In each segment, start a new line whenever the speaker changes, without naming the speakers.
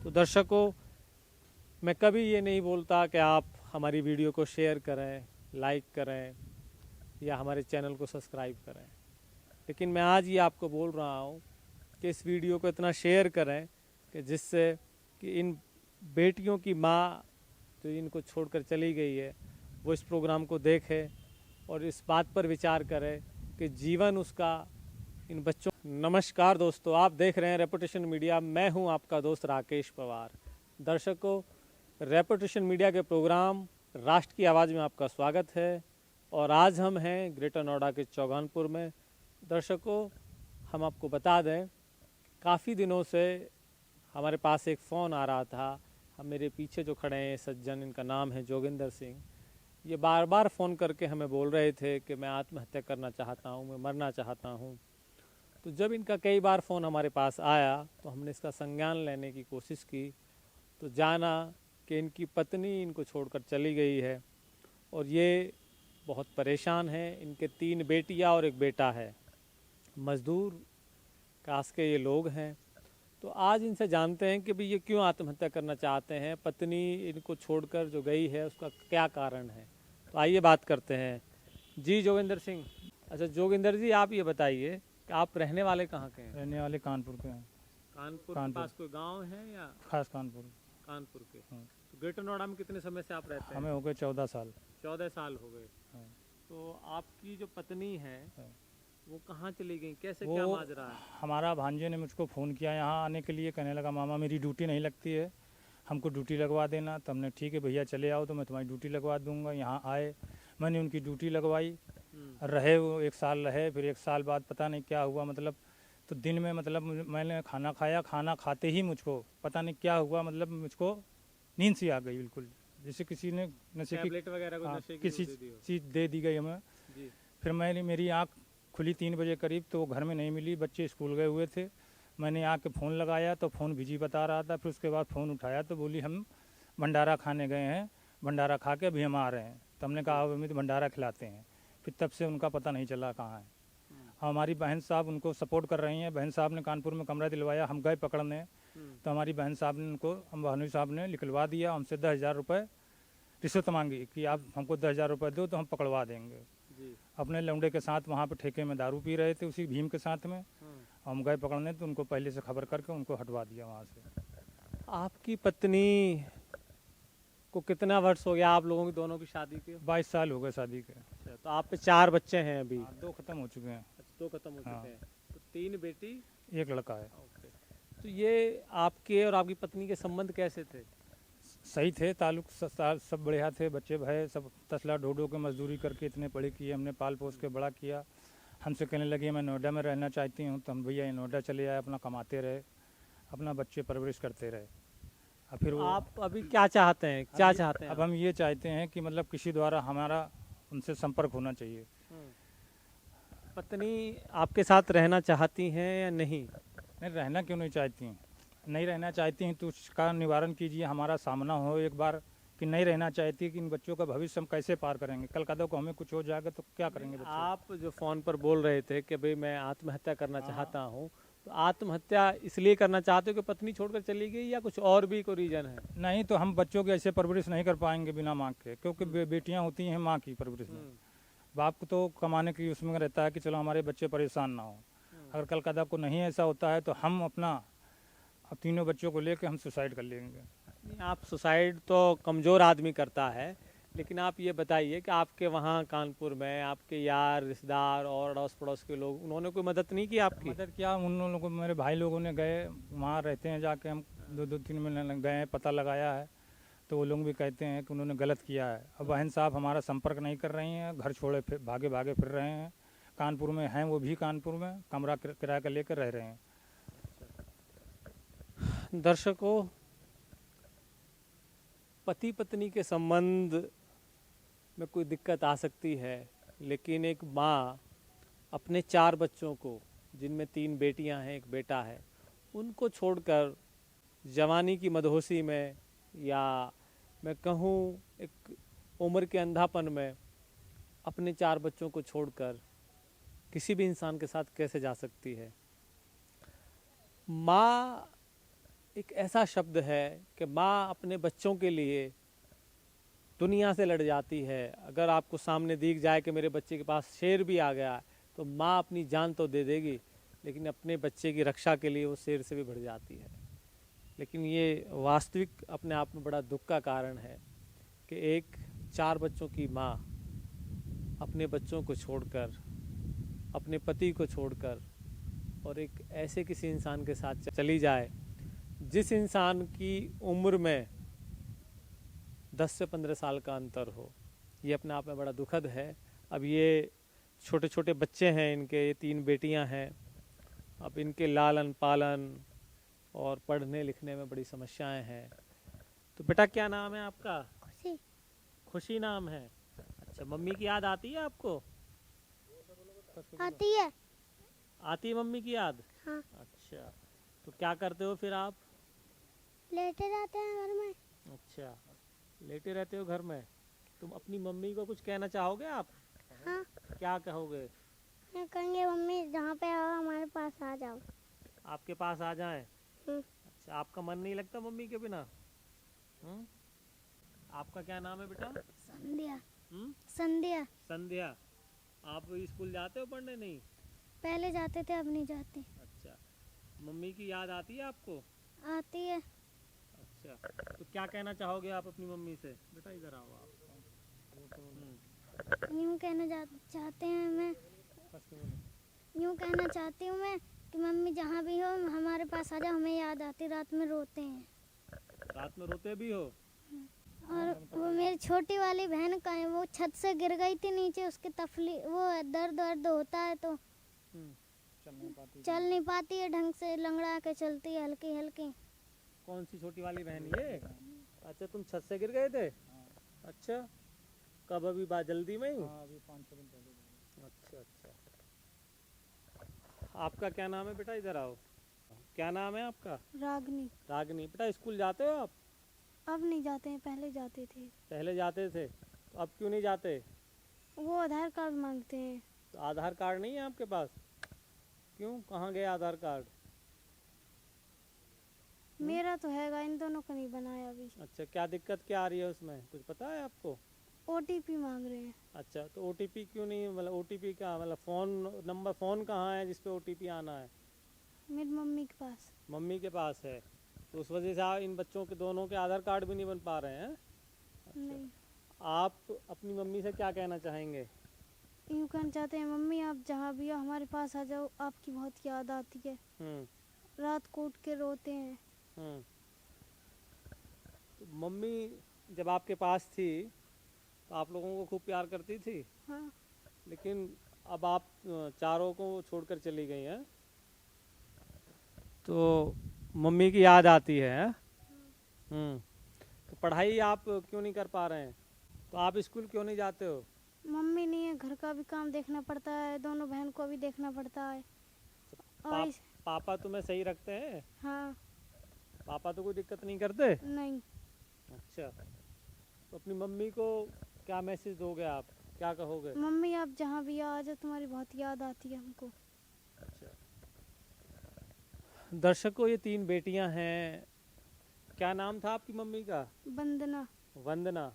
तो दर्शकों, मैं कभी ये नहीं बोलता कि आप हमारी वीडियो को शेयर करें, लाइक करें या हमारे चैनल को सब्सक्राइब करें, लेकिन मैं आज ये आपको बोल रहा हूँ कि इस वीडियो को इतना शेयर करें कि जिससे कि इन बेटियों की माँ जो इनको छोड़कर चली गई है वो इस प्रोग्राम को देखे और इस बात पर विचार करे कि जीवन उसका इन बच्चों। नमस्कार दोस्तों, आप देख रहे हैं रेपुटेशन मीडिया। मैं हूं आपका दोस्त राकेश पवार। दर्शकों, रेपुटेशन मीडिया के प्रोग्राम राष्ट्र की आवाज़ में आपका स्वागत है और आज हम हैं ग्रेटर नोएडा के चौगानपुर में। दर्शकों, हम आपको बता दें, काफ़ी दिनों से हमारे पास एक फ़ोन आ रहा था। हम मेरे पीछे जो खड़े हैं सज्जन, इनका नाम है जोगिंदर सिंह। ये बार बार फ़ोन करके हमें बोल रहे थे कि मैं आत्महत्या करना चाहता हूँ, मैं मरना चाहता हूँ। तो जब इनका कई बार फ़ोन हमारे पास आया तो हमने इसका संज्ञान लेने की कोशिश की तो जाना कि इनकी पत्नी इनको छोड़कर चली गई है और ये बहुत परेशान है। इनके 3 बेटियां और 1 बेटा है। मज़दूर कास्ट के ये लोग हैं। तो आज इनसे जानते हैं कि भाई ये क्यों आत्महत्या करना चाहते हैं, पत्नी इनको छोड़कर जो गई है उसका क्या कारण है। तो आइए बात करते हैं। जी जोगिंदर सिंह। अच्छा जोगिंदर जी, आप ये बताइए कि आप रहने वाले कहाँ के हैं?
रहने वाले कानपुर के हैं।
कानपुर के पास कोई गांव है या?
खास कानपुर।
कानपुर के।
हाँ।
तो ग्रेटर नोएडा में कितने समय से आप रहते हैं?
हमें हो गए 14 साल।
14 साल हो गए।
हाँ।
तो आपकी जो पत्नी है
हाँ।
वो कहाँ चली गई, कैसे
वो
क्या माजरा है?
हमारा भांजे ने मुझको फ़ोन किया यहाँ आने के लिए, कहने लगा मामा मेरी ड्यूटी नहीं लगती है, हमको ड्यूटी लगवा देना। तो हमने ठीक है भैया चले आओ तो मैं तुम्हारी ड्यूटी लगवा दूंगा। यहाँ आए, मैंने उनकी ड्यूटी लगवाई। रहे वो 1 साल रहे, फिर 1 साल बाद पता नहीं क्या हुआ, मतलब तो दिन में मतलब मैंने खाना खाया, खाना खाते ही मुझको पता नहीं क्या हुआ, मतलब मुझको नींद सी आ गई बिल्कुल, जैसे किसी ने नशे की
टैबलेट वगैरह कुछ नशे की
किसी
दे दी हो?
चीज़ दे दी गई हमें।
जी।
फिर मेरी आँख खुली 3 बजे करीब, तो वो घर में नहीं मिली, बच्चे स्कूल गए हुए थे। मैंने आके फ़ोन लगाया तो फ़ोन बिजी बता रहा था। फिर उसके बाद फ़ोन उठाया तो बोली हम भंडारा खाने गए हैं, भंडारा खा के अभी हम आ रहे हैं। तो हमने कहा अभी तो भंडारा खिलाते हैं। फिर तब से उनका पता नहीं चला कहाँ है। हमारी बहन साहब उनको सपोर्ट कर रही हैं। बहन साहब ने कानपुर में कमरा दिलवाया, हम गए पकड़ने तो हमारी बहन साहब ने उनको, हम भानु साहब ने निकलवा दिया। हमसे 10,000 रुपये रिश्वत मांगी कि आप हमको 10,000 रुपये दो तो हम पकड़वा देंगे।
जी।
अपने लौंडे के साथ वहाँ पे ठेके में दारू पी रहे थे उसी भीम के साथ में। हम गए पकड़ने तो उनको पहले से खबर करके उनको हटवा दिया वहाँ से।
आपकी पत्नी को कितना वर्ष हो गया आप लोगों की दोनों की शादी के?
22 साल हो गए शादी के।
अच्छा, तो आप पे 4 बच्चे हैं अभी?
2 खत्म हो चुके हैं।
अच्छा, 2 खत्म हो
हाँ।
चुके हैं। तो 3 बेटी,
1 लड़का है।
ओके। तो ये आपके और आपकी पत्नी के संबंध कैसे थे?
सही थे, ताल्लुक सब बढ़िया थे। बच्चे भय सब तसला ढो के मजदूरी करके इतने पढ़े किए, हमने पाल पोस के बड़ा किया। हमसे कहने लगी मैं नोएडा में रहना चाहती हूँ, तो हम भैया नोएडा चले आए, अपना कमाते रहे, अपना बच्चे परवरिश करते रहे। और फिर वो
आप अभी क्या चाहते हैं, क्या चाहते हैं?
अब हम ये चाहते हैं कि मतलब किसी द्वारा हमारा उनसे संपर्क होना चाहिए।
पत्नी आपके साथ रहना चाहती हैं या नहीं?
नहीं, रहना क्यों नहीं चाहती हैं? नहीं रहना चाहती हैं तो उसका निवारण कीजिए, हमारा सामना हो एक बार कि नहीं रहना चाहती कि इन बच्चों का भविष्य हम कैसे पार करेंगे। कल कदम को हमें कुछ हो जाएगा तो क्या करेंगे बच्चे?
आप जो फ़ोन पर बोल रहे थे कि भाई मैं आत्महत्या करना चाहता हूँ, तो आत्महत्या इसलिए करना चाहते हो कि पत्नी छोड़कर चली गई या कुछ और भी कोई रीज़न है?
नहीं, तो हम बच्चों की ऐसे परवरिश नहीं कर पाएंगे बिना माँ के, क्योंकि बेटियाँ होती हैं माँ की परवरिश में। बाप को तो कमाने की उसमें रहता है कि चलो हमारे बच्चे परेशान ना हो। अगर कल कदा को नहीं ऐसा होता है तो हम अपना तीनों बच्चों को लेकर हम सुसाइड कर लेंगे।
आप सुसाइड तो कमज़ोर आदमी करता है, लेकिन आप ये बताइए कि आपके वहाँ कानपुर में आपके यार रिश्तेदार और अड़ोस पड़ोस के लोग, उन्होंने कोई मदद नहीं की आपकी?
मदद क्या, उन लोगों को मेरे भाई लोगों ने गए, वहाँ रहते हैं, जाके हम 2-3 महीने गए हैं, पता लगाया है, तो वो लोग भी कहते हैं कि उन्होंने गलत किया है। अब बहन साहब हमारा संपर्क नहीं कर रही हैं, घर छोड़े फिर भागे फिर रहे हैं। कानपुर में हैं, वो भी कानपुर में कमरा किराया कर लेकर रह रहे हैं।
दर्शकों, पति पत्नी के संबंध में कोई दिक्कत आ सकती है, लेकिन एक माँ अपने 4 बच्चों को, जिनमें 3 बेटियां हैं 1 बेटा है, उनको छोड़कर जवानी की मदहोशी में या मैं कहूँ एक उम्र के अंधापन में अपने 4 बच्चों को छोड़कर किसी भी इंसान के साथ कैसे जा सकती है? माँ एक ऐसा शब्द है कि माँ अपने बच्चों के लिए दुनिया से लड़ जाती है। अगर आपको सामने दिख जाए कि मेरे बच्चे के पास शेर भी आ गया तो माँ अपनी जान तो दे देगी, लेकिन अपने बच्चे की रक्षा के लिए वो शेर से भी बढ़ जाती है। लेकिन ये वास्तविक अपने आप में बड़ा दुख का कारण है कि एक 4 बच्चों की माँ अपने बच्चों को छोड़कर, अपने पति को छोड़कर और एक ऐसे किसी इंसान के साथ चली जाए जिस इंसान की उम्र में 10 से 15 साल का अंतर हो। ये अपने आप में बड़ा दुखद है। अब ये छोटे छोटे बच्चे हैं इनके, ये 3 बेटियां हैं। अब इनके लालन पालन और पढ़ने लिखने में बड़ी समस्याएं हैं। तो बेटा क्या नाम है आपका?
खुशी।
खुशी नाम है। अच्छा, मम्मी की याद आती है आपको?
आती है।
आती है मम्मी की याद?
हाँ।
अच्छा, तो क्या करते हो फिर आप?
लेटे रहते हैं घर में।
अच्छा, लेटे रहते हो घर में। तुम अपनी मम्मी को कुछ कहना चाहोगे आप?
हाँ।
क्या कहोगे?
मैं कहेंगे मम्मी जहाँ पे आओ हमारे पास आ जाओ।
आपके पास आ जाएं? अच्छा, आपका मन नहीं लगता मम्मी के बिना? आपका क्या नाम है बेटा?
संध्या। संध्या।
संध्या। आप स्कूल जाते हो पढ़ने? नहीं,
पहले जाते थे, अब नहीं जाते।
अच्छा, मम्मी की याद आती है आपको?
आती है।
अच्छा, तो क्या कहना चाहोगे आप अपनी मम्मी से? बेटा इधर आओ आप।
यूँ कहना चाहते हैं मैं, यूँ कहना चाहती हूँ मैं कि मम्मी जहाँ भी हो हमारे पास आ जाओ, हमें याद आती, रात में रोते हैं।
रात में रोते भी हो?
और वो मेरी छोटी वाली बहन का है, वो छत से गिर गई थी नीचे, उसकी तफली वो दर्द वर्द होता है तो चल नहीं पाती है ढंग से, लंगड़ा के चलती है हल्की हल्की।
कौन सी छोटी वाली बहन ये? अच्छा, तुम छत से गिर गए थे? अच्छा, कब? अभी बात जल्दी में ही?
अभी 5-6 दिन पहले।
अच्छा अच्छा। आपका क्या नाम है बेटा? इधर आओ। क्या नाम है आपका?
रागनी।
रागनी। बेटा स्कूल जाते हो आप?
अब नहीं जाते हैं, पहले जाते थे।
पहले जाते थे, तो अब क्यों नहीं जाते?
वो आधार कार्ड मांगते हैं।
तो आधार कार्ड नहीं है आपके पास? क्यों, कहाँ गए आधार कार्ड?
मेरा तो हैगा, इन दोनों का नहीं बनाया अभी।
अच्छा, क्या दिक्कत क्या आ रही है उसमें, कुछ पता है आपको?
ओटीपी मांग रहे हैं।
अच्छा, तो ओटीपी क्यों नहीं, मतलब ओटीपी क्या, मतलब फ़ोन नंबर, फ़ोन कहाँ है जिस पे ओटीपी आना है?
मेरी मम्मी के पास।
मम्मी के पास है, तो उस वजह से इन बच्चों के दोनों के आधार कार्ड भी नहीं बन पा रहे हैं? अच्छा।
नहीं।
आप अपनी मम्मी से क्या कहना चाहेंगे?
यूँ कहना चाहते हैं मम्मी आप जहाँ भी हो हमारे पास आ जाओ, आपकी बहुत याद आती है। रात को उठ के रोते हैं।
तो मम्मी जब आपके पास थी तो आप लोगों को खूब प्यार करती थी?
हाँ।
लेकिन अब आप चारों को छोड़कर चली गई हैं, तो मम्मी की याद आती है। तो पढ़ाई आप क्यों नहीं कर पा रहे हैं? तो आप स्कूल क्यों नहीं जाते हो?
मम्मी नहीं है, घर का भी काम देखना पड़ता है, दोनों बहन को भी देखना पड़ता है। और
पापा तुम्हें सही रखते हैं?
हाँ।
पापा तो कोई दिक्कत नहीं करते?
नहीं। अच्छा,
तो अपनी मम्मी को क्या मैसेज दोगे आप, क्या कहोगे?
मम्मी आप जहाँ भी आ जाओ, तुम्हारी बहुत याद आती है हमको।
अच्छा। दर्शकों, ये 3 बेटियां हैं। क्या नाम था आपकी मम्मी का?
वंदना।
वंदना।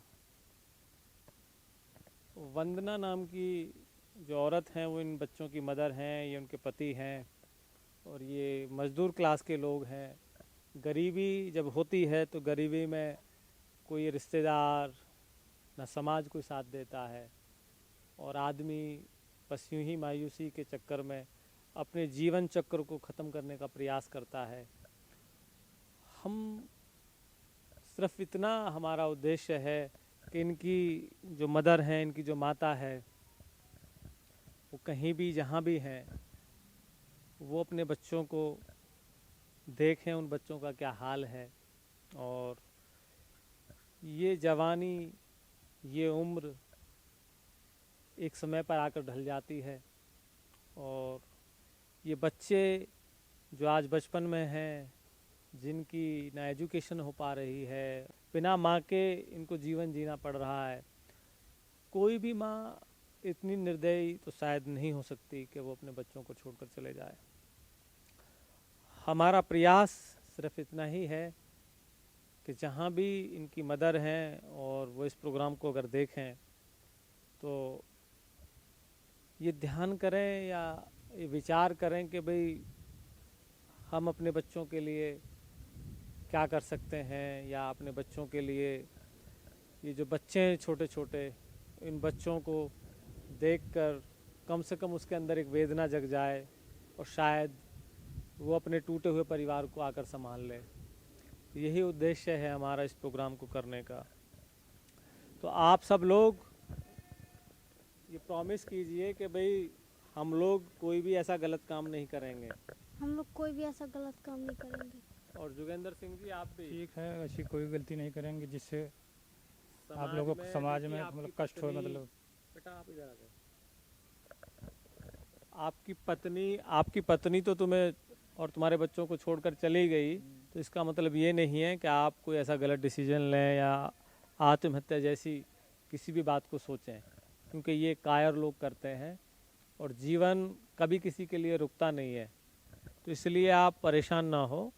वंदना नाम की जो औरत हैं वो इन बच्चों की मदर हैं, ये उनके पति हैं और ये मजदूर क्लास के लोग हैं। गरीबी जब होती है तो गरीबी में कोई रिश्तेदार न समाज कोई साथ देता है और आदमी बस यूं ही मायूसी के चक्कर में अपने जीवन चक्र को ख़त्म करने का प्रयास करता है। हम सिर्फ इतना हमारा उद्देश्य है कि इनकी जो मदर हैं, इनकी जो माता है, वो कहीं भी जहाँ भी हैं वो अपने बच्चों को देखें, उन बच्चों का क्या हाल है। और ये जवानी, ये उम्र एक समय पर आकर ढल जाती है और ये बच्चे जो आज बचपन में हैं, जिनकी ना एजुकेशन हो पा रही है, बिना माँ के इनको जीवन जीना पड़ रहा है। कोई भी माँ इतनी निर्दयी तो शायद नहीं हो सकती कि वो अपने बच्चों को छोड़कर चले जाए। हमारा प्रयास सिर्फ इतना ही है कि जहाँ भी इनकी मदर हैं और वो इस प्रोग्राम को अगर देखें तो ये ध्यान करें या ये विचार करें कि भाई हम अपने बच्चों के लिए क्या कर सकते हैं, या अपने बच्चों के लिए ये जो बच्चे हैं छोटे छोटे, इन बच्चों को देखकर कम से कम उसके अंदर एक वेदना जग जाए और शायद वो अपने टूटे हुए परिवार को आकर संभाल ले। यही उद्देश्य है हमारा इस प्रोग्राम को करने का। तो आप सब लोग ये प्रॉमिस कीजिए कि भाई हम लोग कोई भी ऐसा गलत काम नहीं करेंगे।
हम लोग कोई भी ऐसा गलत काम नहीं करेंगे।
और जोगेंद्र सिंह जी आप भी
ठीक है, ऐसी कोई गलती नहीं करेंगे जिससे आप
समाज
लोगों को
में
समाज
देखिए
में
आपकी
मतलब कष्ट हो,
पत्नी-
मतलब
बेटा आप इधर आ जाओ। आपकी पत्नी तो तुम्हें और तुम्हारे बच्चों को छोड़कर चली गई, तो इसका मतलब ये नहीं है कि आप कोई ऐसा गलत डिसीजन लें या आत्महत्या जैसी किसी भी बात को सोचें, क्योंकि ये कायर लोग करते हैं और जीवन कभी किसी के लिए रुकता नहीं है। तो इसलिए आप परेशान ना हो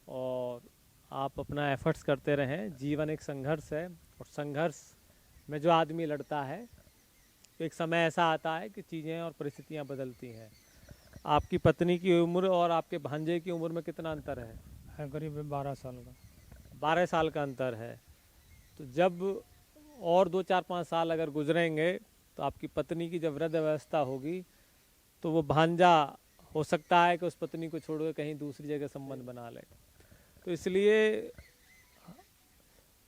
और आप अपना एफर्ट्स करते रहें। जीवन एक संघर्ष है और संघर्ष में जो आदमी लड़ता है तो एक समय ऐसा आता है कि चीज़ें और परिस्थितियां बदलती हैं। आपकी पत्नी की उम्र और आपके भांजे की उम्र में कितना अंतर है?
करीब 12 साल का।
12 साल का अंतर है। तो जब और 2-4-5 साल अगर गुजरेंगे तो आपकी पत्नी की जब वृद्ध अवस्था होगी तो वो भांजा हो सकता है कि उस पत्नी को छोड़कर कहीं दूसरी जगह संबंध बना ले। तो इसलिए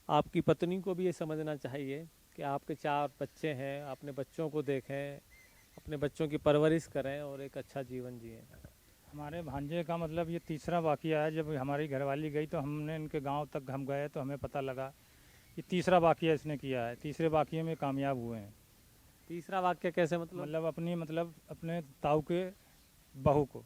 आपकी पत्नी को भी ये समझना चाहिए कि आपके 4 बच्चे हैं, अपने बच्चों को देखें, अपने बच्चों की परवरिश करें और एक अच्छा जीवन जिएं।
हमारे भांजे का मतलब ये तीसरा वाक़या है। जब हमारी घरवाली गई तो हमने इनके गांव तक हम गए तो हमें पता लगा कि तीसरा वाक़या इसने किया है। तीसरे वाक़ये में कामयाब हुए हैं।
तीसरा वाक्य कैसे? मतलब
अपने ताऊ के बहू को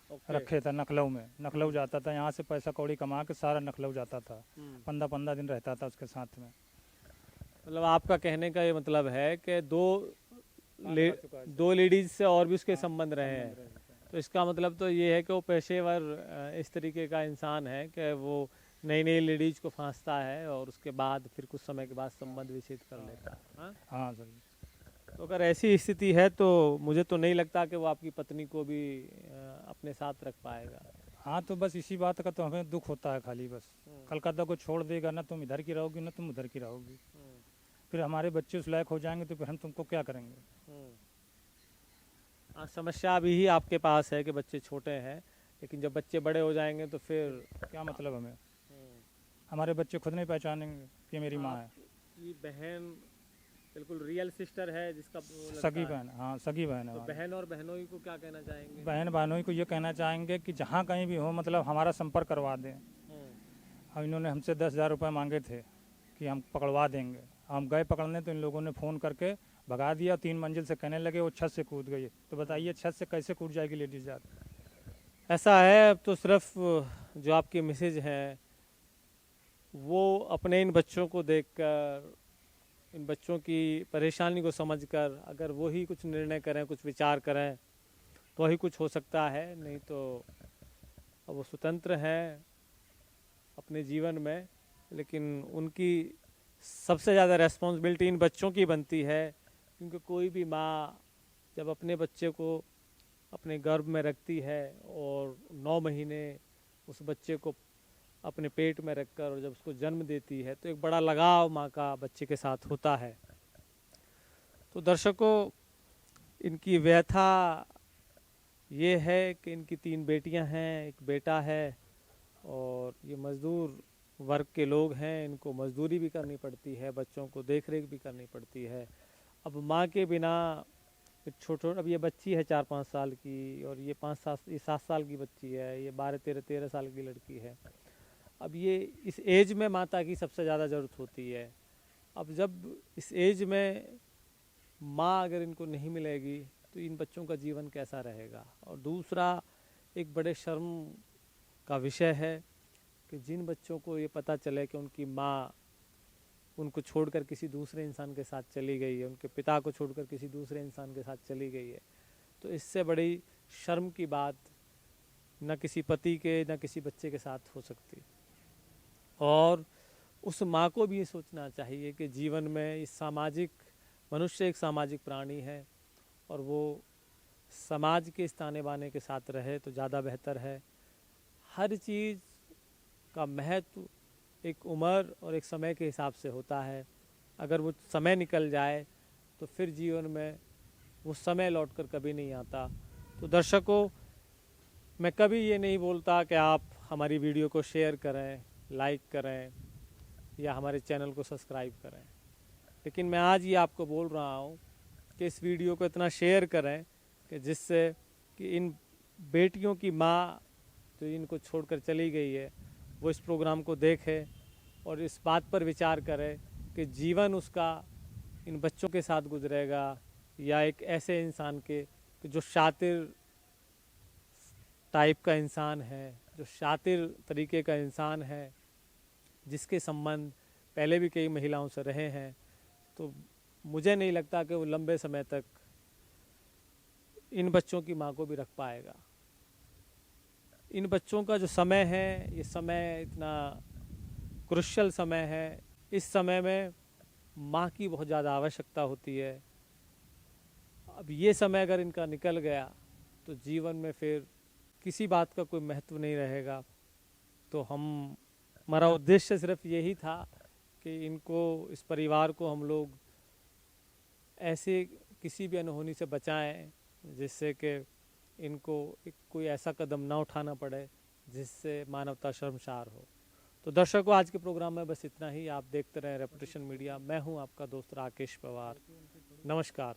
ओके।
रखे था नखलऊ में। नखलऊ जाता था, यहाँ से पैसा कौड़ी कमा के सारा नखलऊ जाता था। 15-15 दिन रहता था उसके साथ में।
मतलब आपका कहने का ये मतलब है कि दो लेडीज से और भी उसके संबंध रहे हैं। तो इसका मतलब तो ये है कि वो पेशेवर इस तरीके का इंसान है कि वो नई नई लेडीज को फांसता है और उसके बाद फिर कुछ समय के बाद संबंध विच्छेद कर लेता है।
हाँ सर।
तो अगर ऐसी स्थिति है तो मुझे तो नहीं लगता कि वो आपकी पत्नी को भी अपने साथ रख पाएगा।
हाँ, तो बस इसी बात का तो हमें दुख होता है खाली। बस कलकत्ता को छोड़ देगा, ना तुम इधर की रहोगी ना तुम उधर की रहोगी। फिर हमारे बच्चे उस लायक हो जाएंगे तो फिर हम तुमको क्या करेंगे?
समस्या अभी ही आपके पास है कि बच्चे छोटे हैं, लेकिन जब बच्चे बड़े हो जाएंगे तो फिर
क्या मतलब हमें? हमारे बच्चे खुद नहीं पहचानेंगे कि मेरी माँ है।
ये बहन बिल्कुल रियल सिस्टर है जिसका
सगी बहन। हाँ, सगी बहन है।
तो बहन और बहनोई को क्या कहना चाहेंगे?
बहन बहनोई को ये कहना चाहेंगे कि जहाँ कहीं भी हो मतलब हमारा संपर्क करवा दें। अब इन्होंने हमसे 10,000 रुपये मांगे थे कि हम पकड़वा देंगे। हम गए पकड़ने तो इन लोगों ने फ़ोन करके भगा दिया। 3 मंजिल से कहने लगे वो छत से कूद गई। तो बताइए छत से कैसे कूद जाएगी लेडीज़ जाकर?
ऐसा है, अब तो सिर्फ जो आपकी मैसेज है वो अपने इन बच्चों को देखकर, इन बच्चों की परेशानी को समझकर अगर वो ही कुछ निर्णय करें, कुछ विचार करें तो ही कुछ हो सकता है। नहीं तो अब वो स्वतंत्र हैं अपने जीवन में, लेकिन उनकी सबसे ज़्यादा रेस्पॉन्सिबिलिटी इन बच्चों की बनती है, क्योंकि कोई भी माँ जब अपने बच्चे को अपने गर्भ में रखती है और 9 महीने उस बच्चे को अपने पेट में रखकर और जब उसको जन्म देती है तो एक बड़ा लगाव माँ का बच्चे के साथ होता है। तो दर्शकों, इनकी व्यथा ये है कि इनकी 3 बेटियां हैं, 1 बेटा है और ये मज़दूर वर्ग के लोग हैं। इनको मजदूरी भी करनी पड़ती है, बच्चों को देख रेख भी करनी पड़ती है। अब माँ के बिना अब ये बच्ची है 4-5 साल की और ये 7 साल की बच्ची है, ये 12-13 साल की लड़की है। अब ये इस एज में माता की सबसे ज़्यादा ज़रूरत होती है। अब जब इस एज में माँ अगर इनको नहीं मिलेगी तो इन बच्चों का जीवन कैसा रहेगा? और दूसरा एक बड़े शर्म का विषय है कि जिन बच्चों को ये पता चले कि उनकी माँ उनको छोड़कर किसी दूसरे इंसान के साथ चली गई है, उनके पिता को छोड़कर किसी दूसरे इंसान के साथ चली गई है, तो इससे बड़ी शर्म की बात न किसी पति के न किसी बच्चे के साथ हो सकती। और उस माँ को भी ये सोचना चाहिए कि जीवन में इस मनुष्य एक सामाजिक प्राणी है और वो समाज के इस ताने बाने के साथ रहे तो ज़्यादा बेहतर है। हर चीज़ का महत्व एक उम्र और एक समय के हिसाब से होता है। अगर वो समय निकल जाए तो फिर जीवन में वो समय लौटकर कभी नहीं आता। तो दर्शकों, मैं कभी ये नहीं बोलता कि आप हमारी वीडियो को शेयर करें, लाइक करें या हमारे चैनल को सब्सक्राइब करें, लेकिन मैं आज ये आपको बोल रहा हूँ कि इस वीडियो को इतना शेयर करें कि जिससे कि इन बेटियों की माँ जो इनको छोड़कर चली गई है वो इस प्रोग्राम को देखे और इस बात पर विचार करे कि जीवन उसका इन बच्चों के साथ गुजरेगा या एक ऐसे इंसान के कि जो शातिर टाइप का इंसान है, जो शातिर तरीके का इंसान है, जिसके संबंध पहले भी कई महिलाओं से रहे हैं। तो मुझे नहीं लगता कि वो लंबे समय तक इन बच्चों की माँ को भी रख पाएगा। इन बच्चों का जो समय है, ये समय इतना क्रुशियल समय है। इस समय में माँ की बहुत ज़्यादा आवश्यकता होती है। अब ये समय अगर इनका निकल गया तो जीवन में फिर किसी बात का कोई महत्व नहीं रहेगा। तो हमारा उद्देश्य सिर्फ यही था कि इस परिवार को हम लोग ऐसे किसी भी अनहोनी से बचाएं जिससे कि इनको कोई ऐसा कदम ना उठाना पड़े जिससे मानवता शर्मसार हो। तो दर्शकों, आज के प्रोग्राम में बस इतना ही। आप देखते रहें रेपुटेशन मीडिया। मैं हूं आपका दोस्त राकेश पवार। नमस्कार।